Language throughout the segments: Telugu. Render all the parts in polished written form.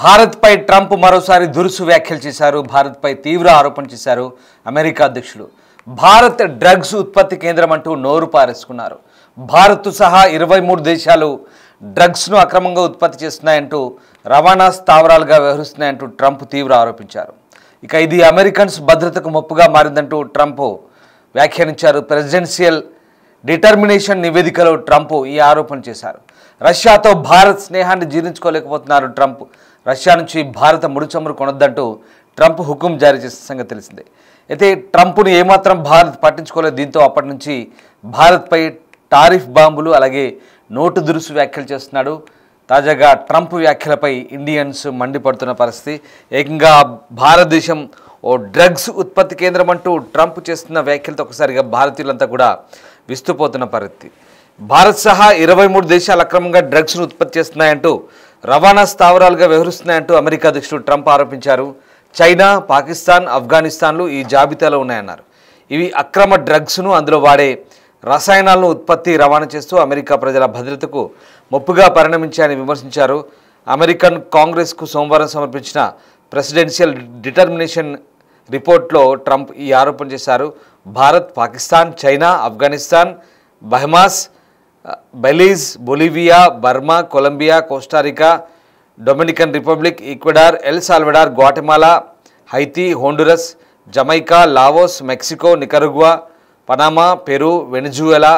భారత్పై ట్రంప్ మరోసారి దురుసు వ్యాఖ్యలు చేశారు. భారత్పై తీవ్ర ఆరోపణ చేశారు. అమెరికా అధ్యక్షుడు భారత్ డ్రగ్స్ ఉత్పత్తి కేంద్రం అంటూ నోరు పారేసుకున్నారు. భారత్ సహా 23 దేశాలు డ్రగ్స్ను అక్రమంగా ఉత్పత్తి చేస్తున్నాయంటూ రవాణా స్థావరాలుగా వ్యవహరిస్తున్నాయంటూ ట్రంప్ తీవ్ర ఆరోపించారు. ఇక ఇది అమెరికన్స్ భద్రతకు ముప్పుగా మారిందంటూ ట్రంప్ వ్యాఖ్యానించారు. ప్రెసిడెన్షియల్ డిటర్మినేషన్ నివేదికలో ట్రంప్ ఈ ఆరోపణ చేశారు. రష్యాతో భారత్ స్నేహాన్ని జీర్ణించుకోలేకపోతున్నారు ట్రంప్. రష్యా నుంచి భారత ముడిచమురు కొనొద్దంటూ ట్రంప్ హుకుం జారీ చేసిన సంగతి తెలిసిందే. అయితే ట్రంప్ను ఏమాత్రం భారత్ పట్టించుకోలేదు. దీంతో అప్పటి నుంచి భారత్పై టారిఫ్ బాంబులు అలాగే నోటు దురుసు వ్యాఖ్యలు చేస్తున్నాడు. తాజాగా ట్రంప్ వ్యాఖ్యలపై ఇండియన్స్ మండిపడుతున్న పరిస్థితి. ఏకంగా భారతదేశం ఓ డ్రగ్స్ ఉత్పత్తి కేంద్రం అంటూ ట్రంప్ చేస్తున్న వ్యాఖ్యలతో ఒకసారిగా భారతీయులంతా కూడా విస్తుపోతున్న పరిస్థితి. భారత్ సహా 23 దేశాలు అక్రమంగా డ్రగ్స్ను ఉత్పత్తి చేస్తున్నాయంటూ రవాణా స్థావరాలుగా వ్యవహరిస్తున్నాయంటూ అమెరికా అధ్యక్షుడు ట్రంప్ ఆరోపించారు. చైనా, పాకిస్తాన్, ఆఫ్ఘనిస్తాన్లు ఈ జాబితాలో ఉన్నాయన్నారు. ఇవి అక్రమ డ్రగ్స్ను అందులో వాడే రసాయనాలను ఉత్పత్తి రవాణా చేస్తూ అమెరికా ప్రజల భద్రతకు ముప్పుగా పరిణమించాయని విమర్శించారు. అమెరికన్ కాంగ్రెస్కు సోమవారం సమర్పించిన ప్రెసిడెన్షియల్ డిటర్మినేషన్ రిపోర్ట్లో ట్రంప్ ఈ ఆరోపణ చేశారు. Bharat, Pakistan, China, Afghanistan, Bahamas, Belize, Bolivia, Burma, Colombia, Costa Rica, Dominican Republic, Ecuador, El Salvador, Guatemala, Haiti, Honduras, Jamaica, Laos, Mexico, Nicaragua, Panama, Peru, Venezuela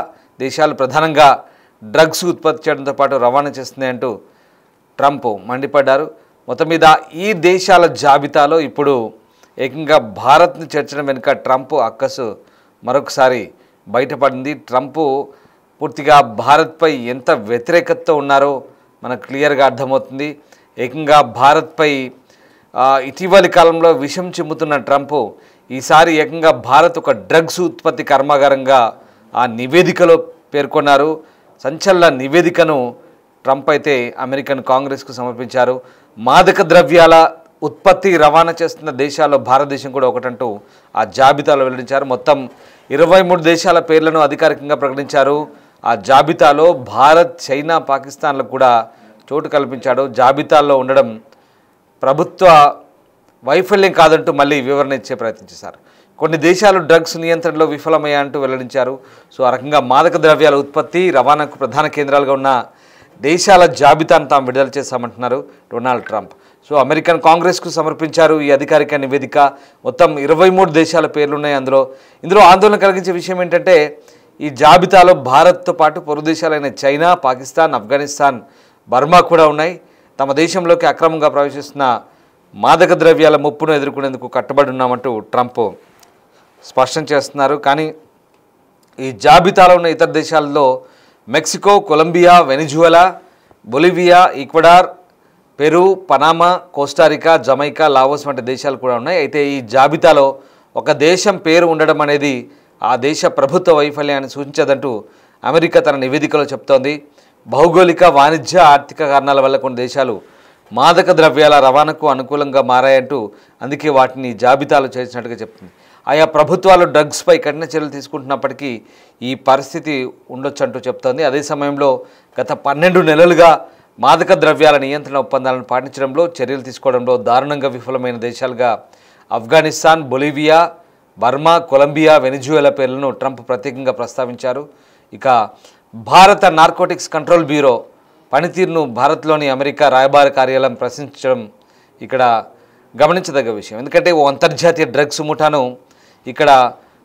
దేశాలు ప్రధానంగా డ్రగ్స్ ఉత్పత్తి చేయడంతో పాటు రవాణా చేస్తున్నాయంటూ ట్రంప్ మండిపడ్డారు. మొత్తం మీద ఈ దేశాల జాబితాలో ఇప్పుడు ఏకంగా భారత్ను చేర్చడం వెనుక ట్రంప్ అక్కసు మరొకసారి బయటపడింది. ట్రంప్ పూర్తిగా భారత్పై ఎంత వ్యతిరేకతతో ఉన్నారో మనకు క్లియర్గా అర్థమవుతుంది. ఏకంగా భారత్పై ఇటీవలి కాలంలో విషం చిమ్ముతున్న ట్రంప్ ఈసారి ఏకంగా భారత్ ఒక డ్రగ్స్ ఉత్పత్తి కర్మాగారంగా ఆ నివేదికలో పేర్కొన్నారు. సంచలన నివేదికను ట్రంప్ అయితే అమెరికన్ కాంగ్రెస్కు సమర్పించారు. మాదక ద్రవ్యాల ఉత్పత్తి రవాణా చేస్తున్న దేశాల్లో భారతదేశం కూడా ఒకటంటూ ఆ జాబితాలో వెల్లడించారు. మొత్తం 23 దేశాల పేర్లను అధికారికంగా ప్రకటించారు. ఆ జాబితాలో భారత్, చైనా, పాకిస్తాన్లకు కూడా చోటు కల్పించాడు. జాబితాల్లో ఉండడం ప్రభుత్వ వైఫల్యం కాదంటూ మళ్ళీ వివరణ ఇచ్చే ప్రయత్నం చేశారు. కొన్ని దేశాలు డ్రగ్స్ నియంత్రణలో విఫలమయ్యాయంటూ వెల్లడించారు. సో ఆ రకంగా మాదక ద్రవ్యాల ఉత్పత్తి రవాణాకు ప్రధాన కేంద్రాలుగా ఉన్న దేశాల జాబితాను తాము విడుదల చేశామంటున్నారు డొనాల్డ్ ట్రంప్. సో అమెరికన్ కాంగ్రెస్కు సమర్పించారు ఈ అధికారిక నివేదిక. మొత్తం 23 దేశాల పేర్లున్నాయి. ఇందులో ఆందోళన కలిగించే విషయం ఏంటంటే ఈ జాబితాలో భారత్తో పాటు పొరుగు దేశాలైన చైనా, పాకిస్తాన్, ఆఫ్ఘనిస్తాన్, బర్మా కూడా ఉన్నాయి. తమ దేశంలోకి అక్రమంగా ప్రవేశిస్తున్న మాదక ద్రవ్యాల ముప్పును ఎదుర్కొనేందుకు కట్టుబడి ఉన్నామంటూ ట్రంప్ స్పష్టం చేస్తున్నారు. కానీ ఈ జాబితాలో ఉన్న ఇతర దేశాల్లో Mexico, Colombia, Venezuela, Bolivia, Ecuador, Peru, Panama, Costa Rica, Jamaica, Laos వంటి దేశాలు కూడా ఉన్నాయి. అయితే ఈ జాబితాలో ఒక దేశం పేరు ఉండడం అనేది ఆ దేశ ప్రభుత్వ వైఫల్యాన్ని సూచించదంటూ అమెరికా తన నివేదికలో చెప్తోంది. భౌగోళిక, వాణిజ్య, ఆర్థిక కారణాల వల్ల కొన్ని దేశాలు మాదక ద్రవ్యాల రవాణాకు అనుకూలంగా మారాయంటూ అందుకే వాటిని జాబితాలో చేర్చినట్టుగా చెప్తుంది. ఆయా ప్రభుత్వాలు డ్రగ్స్పై కఠిన చర్యలు తీసుకుంటున్నప్పటికీ ఈ పరిస్థితి ఉండొచ్చంటూ చెప్తోంది. అదే సమయంలో గత 12 నెలలుగా మాదక ద్రవ్యాల నియంత్రణ ఒప్పందాలను పాటించడంలో, చర్యలు తీసుకోవడంలో దారుణంగా విఫలమైన దేశాలుగా Afghanistan, Bolivia, Burma, Colombia, Venezuela పేర్లను ట్రంప్ ప్రత్యేకంగా ప్రస్తావించారు. ఇక భారత నార్కోటిక్స్ కంట్రోల్ బ్యూరో పనితీరును భారత్లోని అమెరికా రాయబార కార్యాలయం ప్రశ్నించడం ఇక్కడ గమనించదగ్గ విషయం. ఎందుకంటే ఓ అంతర్జాతీయ డ్రగ్స్ ముఠాను ఇక్కడ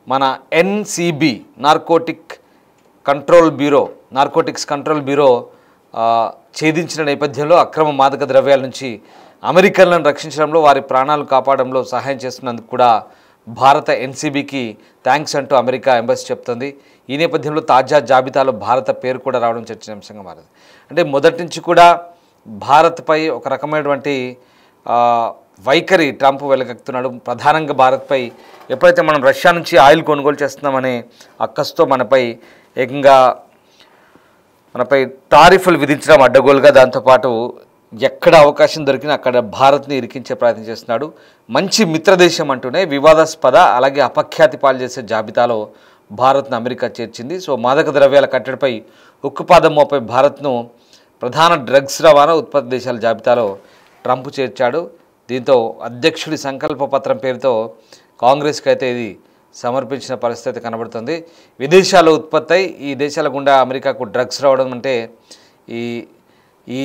మన ఎన్సిబి నార్కోటిక్స్ కంట్రోల్ బ్యూరో ఛేదించిన నేపథ్యంలో అక్రమ మాదక ద్రవ్యాల నుంచి అమెరికన్లను రక్షించడంలో, వారి ప్రాణాలు కాపాడంలో సహాయం చేస్తున్నందుకు కూడా భారత ఎన్సిబికి థ్యాంక్స్ అంటూ అమెరికా ఎంబసీ చెప్తుంది. ఈ నేపథ్యంలో తాజా జాబితాలో భారత పేరు కూడా రావడం చర్చనీయాంశంగా మారింది. అంటే మొదటి నుంచి కూడా భారత్పై ఒక రకమైనటువంటి వైఖరి ట్రంప్ వెలగెత్తున్నాడు. ప్రధానంగా భారత్పై ఎప్పుడైతే మనం రష్యా నుంచి ఆయిల్ కొనుగోలు చేస్తున్నామనే అక్కస్తో మనపై టారిఫ్లు విధించడం అడ్డగోలుగా, దాంతోపాటు ఎక్కడ అవకాశం దొరికినా అక్కడ భారత్ని ఇరికించే ప్రయత్నం చేస్తున్నాడు. మంచి మిత్రదేశం అంటూనే వివాదాస్పద అలాగే అపఖ్యాతి పాలు చేసే జాబితాలో భారత్ను అమెరికా చేర్చింది. సో మాదక ద్రవ్యాల కట్టడిపై ఉక్కుపాదం మోపై భారత్ను ప్రధాన డ్రగ్స్ రవాణా ఉత్పత్తి దేశాల జాబితాలో ట్రంప్ చేర్చాడు. దీంతో అధ్యక్షుడి సంకల్ప పత్రం పేరుతో కాంగ్రెస్కి అయితే ఇది సమర్పించిన పరిస్థితి కనబడుతుంది. విదేశాల్లో ఉత్పత్తి అయి ఈ దేశాల గుండా అమెరికాకు డ్రగ్స్ రావడం అంటే ఈ ఈ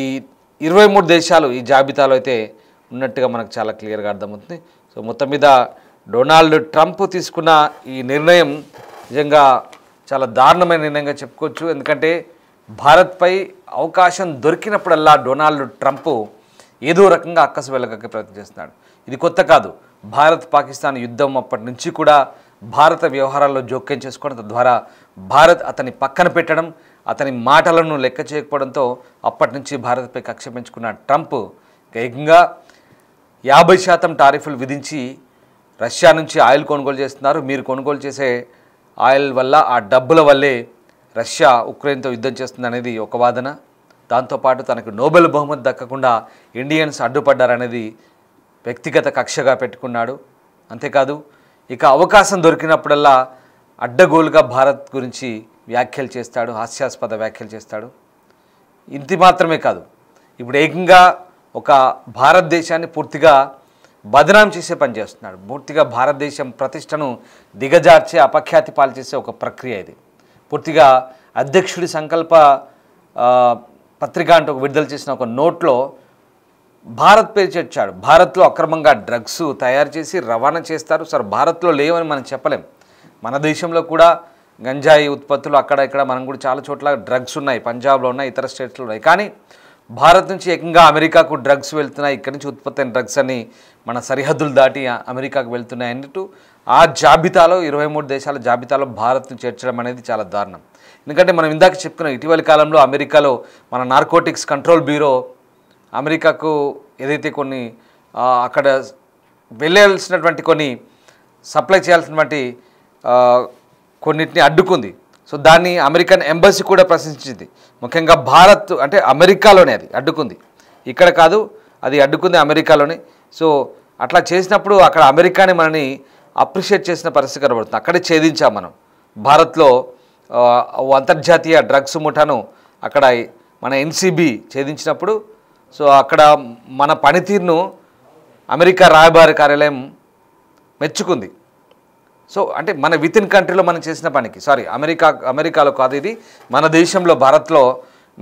23 దేశాలు ఈ జాబితాలో అయితే ఉన్నట్టుగా మనకు చాలా క్లియర్గా అర్థమవుతుంది. సో మొత్తం మీద డొనాల్డ్ ట్రంప్ తీసుకున్న ఈ నిర్ణయం నిజంగా చాలా దారుణమైన నిర్ణయంగా చెప్పుకోవచ్చు. ఎందుకంటే భారత్పై అవకాశం దొరికినప్పుడల్లా డొనాల్డ్ ట్రంప్ ఏదో రకంగా అక్కసు వెళ్ళగక్కే ప్రయత్నం చేస్తున్నాడు. ఇది కొత్త కాదు. భారత్ పాకిస్తాన్ యుద్ధం అప్పటి నుంచి కూడా భారత వ్యవహారాల్లో జోక్యం చేసుకోవడం, తద్వారా భారత్ అతని పక్కన పెట్టడం, అతని మాటలను లెక్క చేయకపోవడంతో అప్పటి నుంచి భారత్పై కక్ష పెంచుకున్న ట్రంప్ ఏకంగా 50% టారిఫ్లు విధించి రష్యా నుంచి ఆయిల్ కొనుగోలు చేస్తున్నారు. మీరు కొనుగోలు చేసే ఆయిల్ వల్ల, ఆ డబ్బుల వల్లే రష్యా ఉక్రెయిన్తో యుద్ధం చేస్తుంది అనేది ఒక వాదన. దాంతోపాటు తనకు నోబెల్ బహుమతి దక్కకుండా ఇండియన్స్ అడ్డుపడ్డారనేది వ్యక్తిగత కక్షగా పెట్టుకున్నాడు. అంతేకాదు ఇక అవకాశం దొరికినప్పుడల్లా అడ్డగోలుగా భారత్ గురించి వ్యాఖ్యలు చేస్తాడు, హాస్యాస్పద వ్యాఖ్యలు చేస్తాడు. ఇంత మాత్రమే కాదు, ఇప్పుడు ఏకంగా ఒక భారతదేశాన్ని పూర్తిగా బదనాం చేసే పని చేస్తున్నాడు. పూర్తిగా భారతదేశం ప్రతిష్టను దిగజార్చే, అపఖ్యాతి పాలు చేసే ఒక ప్రక్రియ ఇది. పూర్తిగా అధ్యక్షుడి సంకల్ప పత్రిక అంటూ విడుదల చేసిన ఒక నోట్లో భారత్ పేరు చేర్చాడు. భారత్లో అక్రమంగా డ్రగ్స్ తయారు చేసి రవాణా చేస్తారు. సరే, భారత్లో లేవని మనం చెప్పలేం. మన దేశంలో కూడా గంజాయి ఉత్పత్తులు అక్కడ ఇక్కడ మనం కూడా చాలా చోట్ల డ్రగ్స్ ఉన్నాయి. పంజాబ్లో ఉన్నాయి, ఇతర స్టేట్స్లో ఉన్నాయి. కానీ భారత్ నుంచి ఏకంగా అమెరికాకు డ్రగ్స్ వెళ్తున్నాయి, ఇక్కడి నుంచి ఉత్పత్తి అయిన డ్రగ్స్ అని మన సరిహద్దులు దాటి అమెరికాకు వెళ్తున్నాయి అన్నట్టు ఆ జాబితాలో 23 దేశాల జాబితాలో భారత్ను చేర్చడం అనేది చాలా దారుణం. ఎందుకంటే మనం ఇందాక చెప్పుకున్నాం, ఇటీవలి కాలంలో అమెరికాలో మన నార్కోటిక్స్ కంట్రోల్ బ్యూరో అమెరికాకు ఏదైతే కొన్ని అక్కడ వెళ్ళాల్సినటువంటి కొన్ని సప్లై చేయాల్సినటువంటి కొన్నిటిని అడ్డుకుంది. సో దాన్ని అమెరికన్ ఎంబసీ కూడా ప్రశ్నించింది. ముఖ్యంగా భారత్ అంటే అమెరికాలోనే అది అడ్డుకుంది, ఇక్కడ కాదు, అది అడ్డుకుంది అమెరికాలోనే. సో అట్లా చేసినప్పుడు అక్కడ అమెరికాని మనని అప్రిషియేట్ చేసిన పరిస్థితి కనబడుతుంది. అక్కడే ఛేదించాం మనం. భారత్లో అంతర్జాతీయ డ్రగ్స్ ముఠాను అక్కడ మన ఎన్సీబీ ఛేదించినప్పుడు సో అక్కడ మన పనితీరును అమెరికా రాయబారి కార్యాలయం మెచ్చుకుంది. సో అంటే మన విత్ ఇన్ కంట్రీలో మనం చేసిన పనికి, అమెరికాలో కాదు, ఇది మన దేశంలో భారత్లో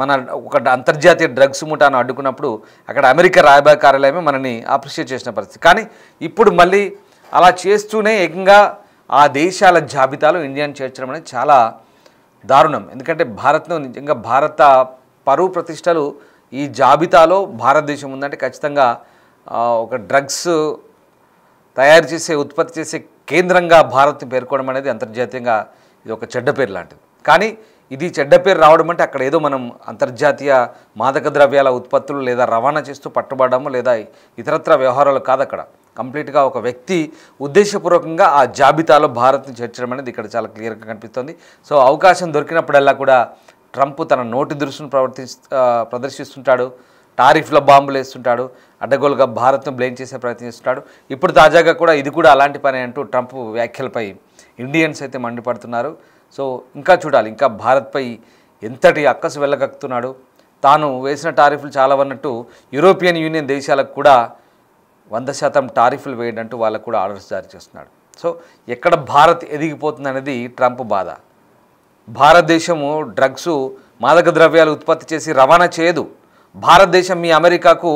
మన ఒక అంతర్జాతీయ డ్రగ్స్ ముఠాను అడ్డుకున్నప్పుడు అక్కడ అమెరికా రాయబారి కార్యాలయమే మనని అప్రిషియేట్ చేసిన పరిస్థితి. కానీ ఇప్పుడు మళ్ళీ అలా చేస్తూనే ఏకంగా ఆ దేశాల జాబితాలో ఇండియాను చేర్చడం అనేది చాలా దారుణం. ఎందుకంటే భారత్ను నిజంగా భారత పరువు ప్రతిష్టలు ఈ జాబితాలో భారతదేశం ఉందంటే ఖచ్చితంగా ఒక డ్రగ్స్ తయారు చేసే, ఉత్పత్తి చేసే కేంద్రంగా భారత్ని పేర్కోవడం అనేది అంతర్జాతీయంగా ఇది ఒక చెడ్డ పేరు లాంటిది. కానీ ఇది చెడ్డ పేరు రావడం అంటే అక్కడ ఏదో మనం అంతర్జాతీయ మాదక ద్రవ్యాల ఉత్పత్తులు లేదా రవాణా చేస్తూ పట్టుబడము లేదా ఇతరత్ర వ్యవహారాలు కాదు. అక్కడ కంప్లీట్గా ఒక వ్యక్తి ఉద్దేశపూర్వకంగా ఆ జాబితాలో భారత్ని చేర్చడం అనేది ఇక్కడ చాలా క్లియర్గా కనిపిస్తుంది. సో అవకాశం దొరికినప్పుడల్లా కూడా ట్రంప్ తన నోటి దురుసును ప్రదర్శిస్తుంటాడు, టారిఫ్ల బాంబులు వేస్తుంటాడు, అడ్డగోలుగా భారత్ను బ్లేమ్ చేసే ప్రయత్నం చేస్తుంటాడు. ఇప్పుడు తాజాగా కూడా ఇది కూడా అలాంటి పని అంటూ ట్రంప్ వ్యాఖ్యలపై ఇండియన్స్ అయితే మండిపడుతున్నారు. సో ఇంకా చూడాలి, ఇంకా భారత్పై ఎంతటి అక్కసు వెళ్ళగక్కుతున్నాడు. తాను వేసిన టారిఫ్లు చాలా అన్నట్టు యూరోపియన్ యూనియన్ దేశాలకు కూడా 100% టారిఫ్లు వేయడంటూ వాళ్ళకు కూడా ఆర్డర్స్ జారీ చేస్తున్నాడు. సో ఎక్కడ భారత్ ఎదిగిపోతుంది అనేది ట్రంప్ బాధ. భారతదేశము డ్రగ్స్, మాదక ద్రవ్యాలు ఉత్పత్తి చేసి రవాణా చేయదు. భారతదేశం మీ అమెరికాకు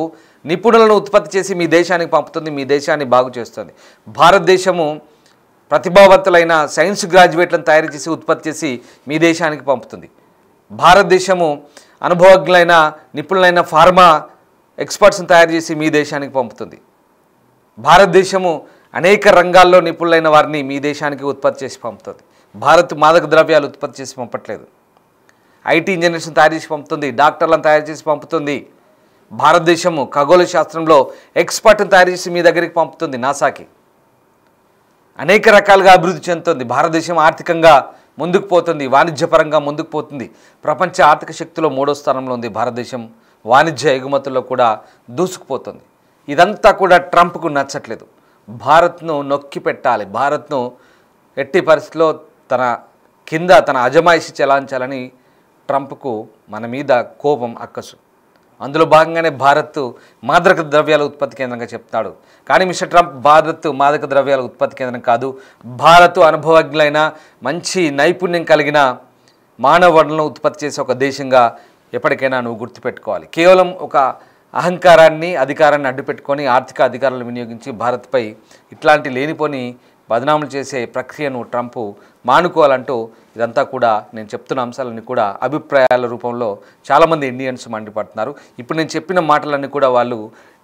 నిపుణులను ఉత్పత్తి చేసి మీ దేశానికి పంపుతుంది, మీ దేశాన్ని బాగు చేస్తుంది. భారతదేశము ప్రతిభావంతులైన సైన్స్ గ్రాడ్యుయేట్లను తయారు చేసి ఉత్పత్తి చేసి మీ దేశానికి పంపుతుంది. భారతదేశము అనుభవజ్ఞులైన నిపుణులైన ఫార్మా ఎక్స్పర్ట్స్ని తయారు చేసి మీ దేశానికి పంపుతుంది. భారతదేశము అనేక రంగాల్లో నిపుణులైన వారిని మీ దేశానికి ఉత్పత్తి చేసి పంపుతుంది. భారత్ మాదక ద్రవ్యాలు ఉత్పత్తి చేసి పంపట్లేదు. ఐటీ ఇంజనీర్స్ని తయారు చేసి పంపుతుంది, డాక్టర్లను తయారు చేసి పంపుతుంది. భారతదేశము ఖగోళ శాస్త్రంలో ఎక్స్పర్ట్ని తయారు చేసి మీ దగ్గరికి పంపుతుంది, నాసాకి. అనేక రకాలుగా అభివృద్ధి చెందుతుంది. భారతదేశం ఆర్థికంగా ముందుకు పోతుంది, వాణిజ్యపరంగా ముందుకు పోతుంది. ప్రపంచ ఆర్థిక శక్తిలో 3వ స్థానంలో ఉంది భారతదేశం. వాణిజ్య ఎగుమతుల్లో కూడా దూసుకుపోతుంది. ఇదంతా కూడా ట్రంప్కు నచ్చట్లేదు. భారత్ను నొక్కి పెట్టాలి, భారత్ను ఎట్టి పరిస్థితిలో తన కింద తన అజమాయిషి చెలాంచాలని ట్రంప్కు మన మీద కోపం, అక్కసు. అందులో భాగంగానే భారత్ మాదక ద్రవ్యాల ఉత్పత్తి కేంద్రంగా చెప్తాడు. కానీ మిస్టర్ ట్రంప్ భారత్ మాదక ద్రవ్యాల ఉత్పత్తి కేంద్రం కాదు, భారత్ అనుభవజ్ఞులైన మంచి నైపుణ్యం కలిగిన మానవ వనరులను ఉత్పత్తి చేసే ఒక దేశంగా ఎప్పటికైనా నువ్వు గుర్తుపెట్టుకోవాలి. కేవలం ఒక అహంకారాన్ని అధికారాన్ని అడ్డుపెట్టుకొని ఆర్థిక అధికారాలను వినియోగించి భారత్పై ఇట్లాంటి లేనిపోని బదనాములు చేసే ప్రక్రియను ట్రంప్ మానుకోవాలంటూ ఇదంతా కూడా నేను చెప్తున్న అంశాలన్నీ కూడా అభిప్రాయాల రూపంలో చాలామంది ఇండియన్స్ మండిపడుతున్నారు. ఇప్పుడు నేను చెప్పిన మాటలన్నీ కూడా వాళ్ళు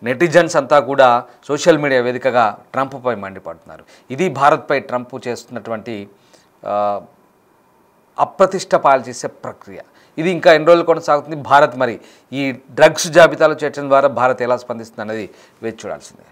నెటిజన్స్ అంతా కూడా సోషల్ మీడియా వేదికగా ట్రంప్పై మండిపడుతున్నారు. ఇది భారత్పై ట్రంప్ చేస్తున్నటువంటి అప్రతిష్ట పాలు చేసే ప్రక్రియ. ఇది ఇంకా ఎన్ని రోజులు కొనసాగుతుంది? భారత్ మరి ఈ డ్రగ్స్ జాబితాలో చేర్చడం ద్వారా భారత్ ఎలా స్పందిస్తుంది అనేది వేచి చూడాల్సిందే.